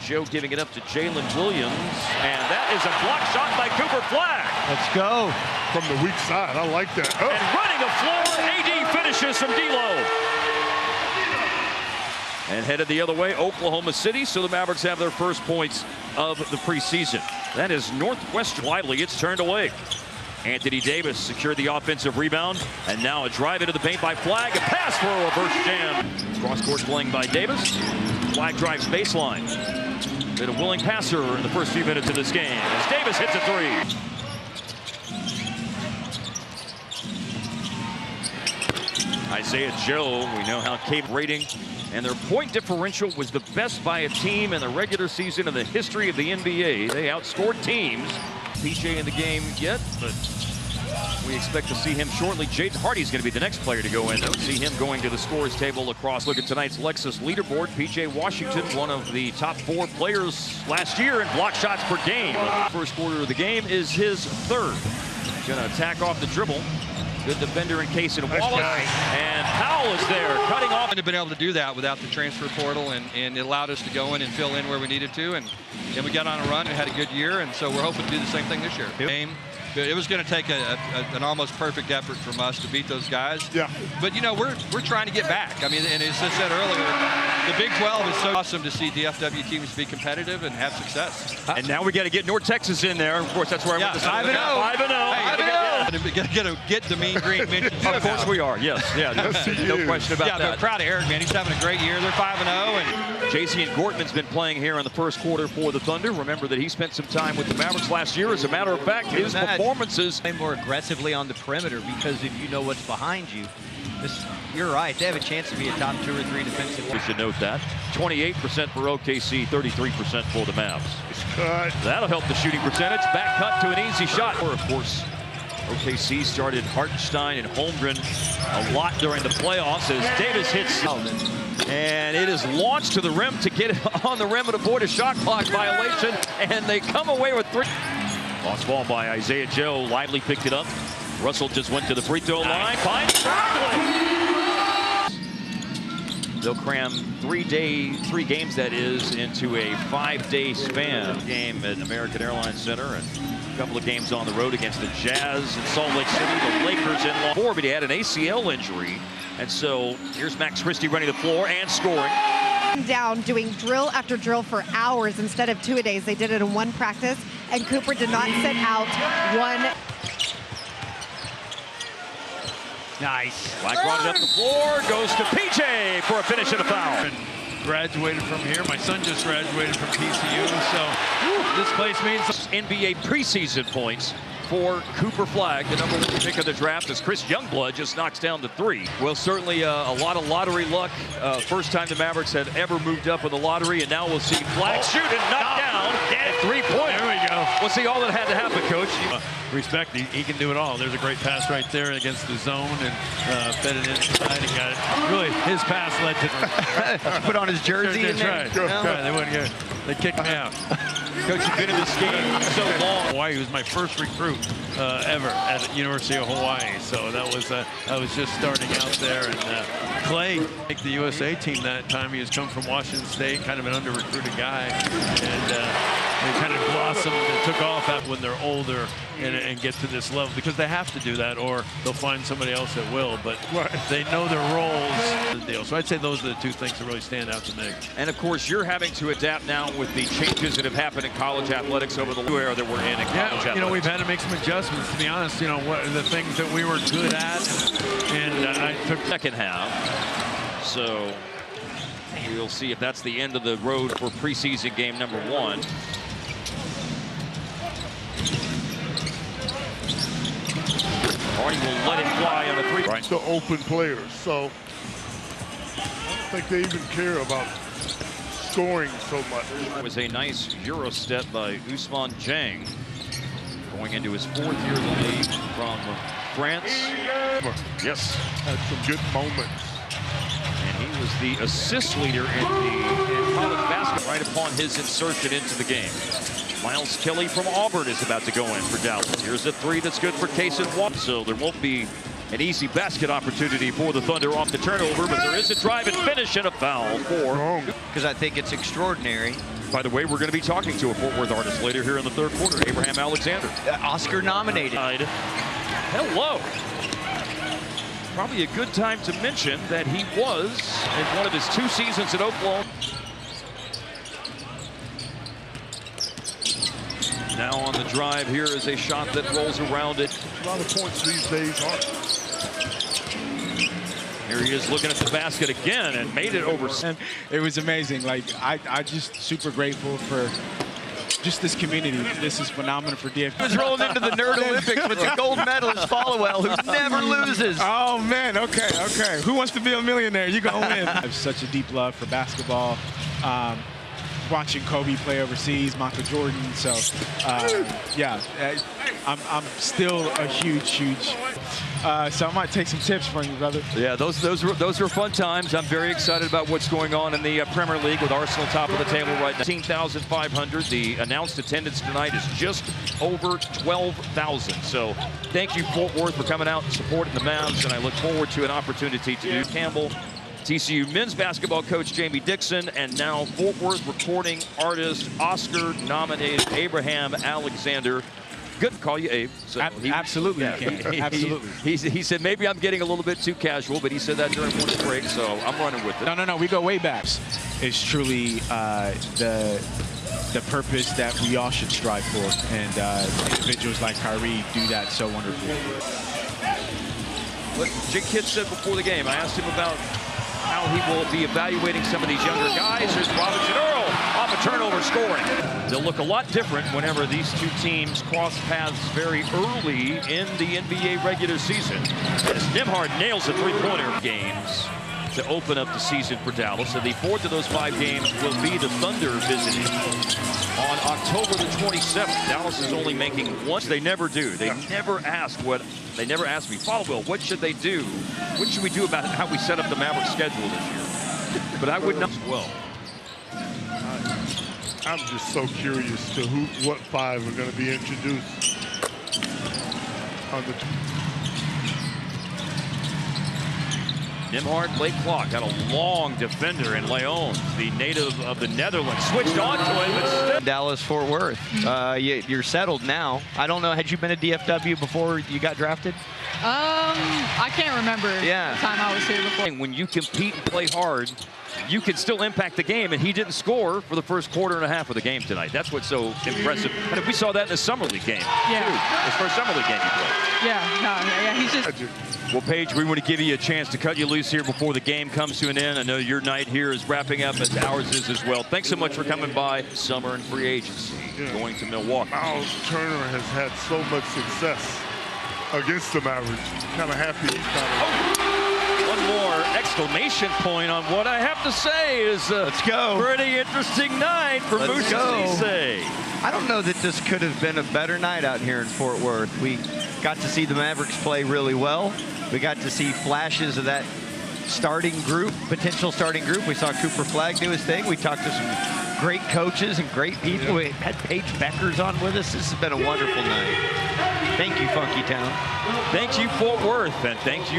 Joe giving it up to Jalen Williams, and that is a block shot by Cooper Flagg. Let's go. From the weak side, I like that. Oh. And running a floor, AD finishes from D'Lo. And headed the other way, Oklahoma City, so the Mavericks have their first points of the preseason. That is Northwestern. Widely, it's turned away. Anthony Davis secured the offensive rebound, and now a drive into the paint by Flagg. A pass for a reverse jam. Cross-court playing by Davis. Flagg drives baseline. Been a willing passer in the first few minutes of this game as Davis hits a three. Isaiah Joe, we know how capable rating, and their point differential was the best by a team in the regular season in the history of the NBA. They outscored teams. PJ in the game yet, but we expect to see him shortly. Jaden Hardy's going to be the next player to go in, though. See him going to the scores table across. Look at tonight's Lexus leaderboard. PJ Washington, one of the top 4 players last year in block shots per game. First quarter of the game is his third. Going to attack off the dribble. Good defender in Casey Wallace. And Powell is there, cutting off. We've been able to do that without the transfer portal, and it allowed us to go in and fill in where we needed to. And we got on a run and had a good year, and so we're hoping to do the same thing this year. Game. It was going to take an almost perfect effort from us to beat those guys. Yeah. But, you know, we're trying to get back. I mean, and as I said earlier, the Big 12 is so awesome to see DFW teams be competitive and have success. And now we got to get North Texas in there. Of course, that's where I went to 5-0. 5-0. Get the Mean Green mention. Of course we are. Yes. Yeah. No question about that. Yeah, but proud of Eric, man. He's having a great year. They're 5-0. And J.C. and Gortman's been playing here in the first quarter for the Thunder. Remember that he spent some time with the Mavericks last year. As a matter of fact, his performances play more aggressively on the perimeter, because if you know what's behind you, you're right. They have a chance to be a top 2 or 3 defensive. We should note that 28% for OKC, 33% for the Mavs. That'll help the shooting percentage. Back cut to an easy shot. Of course, OKC started Hartenstein and Holmgren a lot during the playoffs as Davis hits. And it is launched to the rim to get it on the rim and avoid a shot clock violation. And they come away with 3. Lost ball by Isaiah Joe. Lively picked it up. Russell just went to the free throw line. Finds They'll cram 3 games, that is, into a 5-day span. Game at American Airlines Center and a couple of games on the road against the Jazz in Salt Lake City, the Lakers in Long Beach. But he had an ACL injury. And so here's Max Christie running the floor and scoring. Down doing drill after drill for hours instead of 2-a-days. They did it in one practice, and Cooper did not sit out one. Nice. Flagg brought it up the floor, goes to PJ for a finish and a foul. Graduated from here. My son just graduated from TCU, so this place means NBA preseason points for Cooper Flagg, the #1 pick of the draft, as Chris Youngblood just knocks down the 3. Well, certainly a lot of lottery luck. First time the Mavericks had ever moved up in the lottery, and now we'll see Flagg shoot and knock down at 3-point. There we go. We'll see all that had to happen, Coach. Respect, he can do it all. There's a great pass right there against the zone, and fed it inside and got it. Really, his pass led to Put on his jersey. That's right. They wouldn't get it. They kicked me out. Coach, you've been in this game so long. Hawaii was my first recruit ever at the University of Hawaii, so that was I was just starting out there. And Clay, make the USA team that time. He has come from Washington State, kind of an under-recruited guy, and they kind of blossomed and took off when they're older and get to this level, because they have to do that, or they'll find somebody else that will. But they know their roles. So I'd say those are the 2 things that really stand out to me. And of course, you're having to adapt now with the changes that have happened in college athletics over the era that we're in college athletics. You know, we've had to make some adjustments, to be honest. You know, what the things that we were good at, and I took second half. So we'll see if that's the end of the road for preseason game #1. Hardy will let it fly on a 3. Right. The open players, so I don't think they even care about scoring so much. It was a nice Euro step by Ousmane Dieng, going into his 4th year in the league from France. Yes. Had some good moments. And he was the assist leader in college basketball right upon his insertion into the game. Miles Kelly from Auburn is about to go in for Dallas. Here's a 3 that's good for Casey Wallace. So there won't be an easy basket opportunity for the Thunder off the turnover, but there is a drive and finish and a foul for. Because I think it's extraordinary By the way, we're going to be talking to a Fort Worth artist later here in the third quarter, Abraham Alexander. Oscar nominated. Hello. Probably a good time to mention that he was in one of his 2 seasons at Oklahoma. Now on the drive, here is a shot that rolls around it. A lot of points these days aren't. Here he is looking at the basket again and made it over. And it was amazing. Like, I just super grateful for just this community. This is phenomenal for DFW. He was rolling into the Nerd Olympics with the gold medalist Followell, who never loses. Oh, man. Okay. Who wants to be a millionaire? You're going to win. I have such a deep love for basketball. Watching Kobe play overseas, Michael Jordan. So, yeah, I'm still a huge. So I might take some tips from you, brother. Yeah, those were fun times. I'm very excited about what's going on in the Premier League with Arsenal top of the table right now. 19,500. The announced attendance tonight is just over 12,000. So thank you, Fort Worth, for coming out and supporting the Mavs, and I look forward to an opportunity to do Campbell. TCU men's basketball coach Jamie Dixon, and now Fort Worth recording artist, Oscar-nominated Abraham Alexander. Good to call you Abe. So absolutely, absolutely. He said maybe I'm getting a little bit too casual, but he said that during one break, so I'm running with it. No, we go way back. It's truly the purpose that we all should strive for, and individuals like Kyrie do that so wonderfully. What Jake Kidd said before the game, I asked him about how he will be evaluating some of these younger guys. Here's Robinson Earl off a turnover scoring. They'll look a lot different whenever these 2 teams cross paths very early in the NBA regular season. As Nembhard nails a 3-pointer games to open up the season for Dallas. And the 4th of those 5 games will be the Thunder visiting on October the 27th. Dallas is only making one. They never do. They never ask they never ask me, Followell, what should they do? What should we do about how we set up the Mavericks schedule this year? But I would not as well. I'm just so curious to what 5 are going to be introduced on the. Nembhard, late clock, had a long defender in Leon, the native of the Netherlands. Switched on to it, but still. Dallas, Fort Worth. You're settled now. I don't know, had you been a DFW before you got drafted? I can't remember the time I was here before. When you compete and play hard, you can still impact the game, and he didn't score for the first quarter and a half of the game tonight. That's what's so impressive. And if we saw that in the Summer League game, too. His first Summer League game he played. He's just... Well, Paige, we want to give you a chance to cut you loose here before the game comes to an end. I know your night here is wrapping up, as ours is as well. Thanks so much for coming by. Summer and free agency, going to Milwaukee. Miles Turner has had so much success against the Mavericks. Kind of happy he's not. One more exclamation point on what I have to say is a pretty interesting night for Musa Cisse. I don't know that this could have been a better night out here in Fort Worth. We got to see the Mavericks play really well. We got to see flashes of that starting group, potential starting group. We saw Cooper Flagg do his thing. We talked to some great coaches and great people. We had Paige Beckers on with us. This has been a wonderful night. Thank you, Funky Town. Thank you, Fort Worth, and thank you.